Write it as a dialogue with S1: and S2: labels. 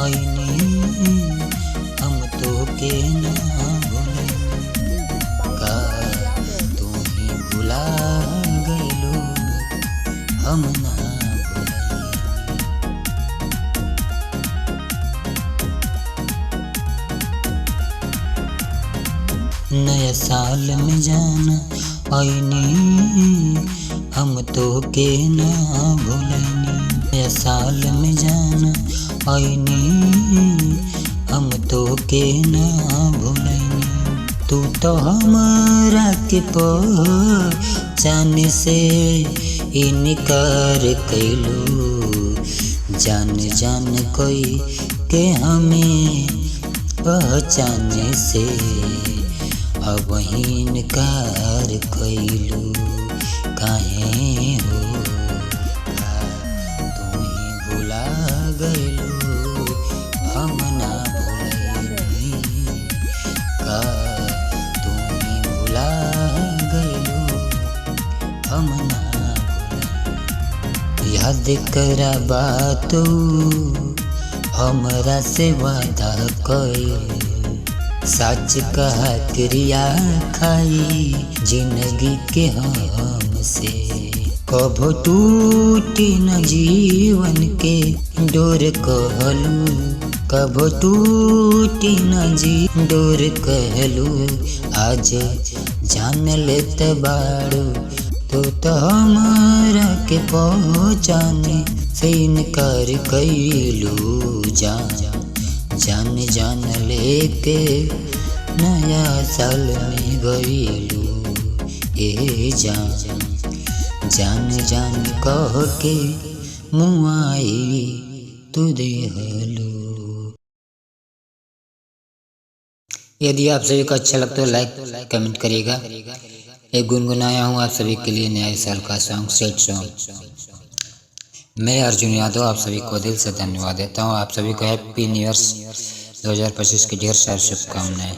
S1: आईनी हम तो के ना भूले का तू ही भुला गइलो हम ना भूले। नया साल में जाना आईनी हम तो के ना भूलनी। नया साल में जाना आईनी हम तो के ना भूलनी। तू तो हमारा के पहचाने से इनकार कैलू। जान जान कोई के हमें पहचाने से अब इनकार कैलू काहे हो का तू ही भुला गइलू हम ना भूलनी का तू ही भुला गइलू हम ना भूलनी। याद करा बात हमरा से वादा कइल सच कहा क्रिया खाई जिंदगी के हमसे। कभो टूटी न जीवन के डोर कहलू कभो टूटी न डोर कहलू। आज जान लेत बाड़ू तो हमारा के पहचाने से इनकार कैलू। जान जान लेके नया साल में गइलू ए जान जान कह के मुआई तू देहलू। यदि आप सभी को अच्छा लगता है लाइक कमेंट करिएगा। एक गुनगुनाया हूँ आप सभी के लिए नए साल का सॉन्ग सेट सॉन्ग। मैं अर्जुन यादव आप सभी को दिल से धन्यवाद देता हूँ। आप सभी को हैप्पी न्यू ईयर 2025 की ढेर सारी शुभकामनाएं।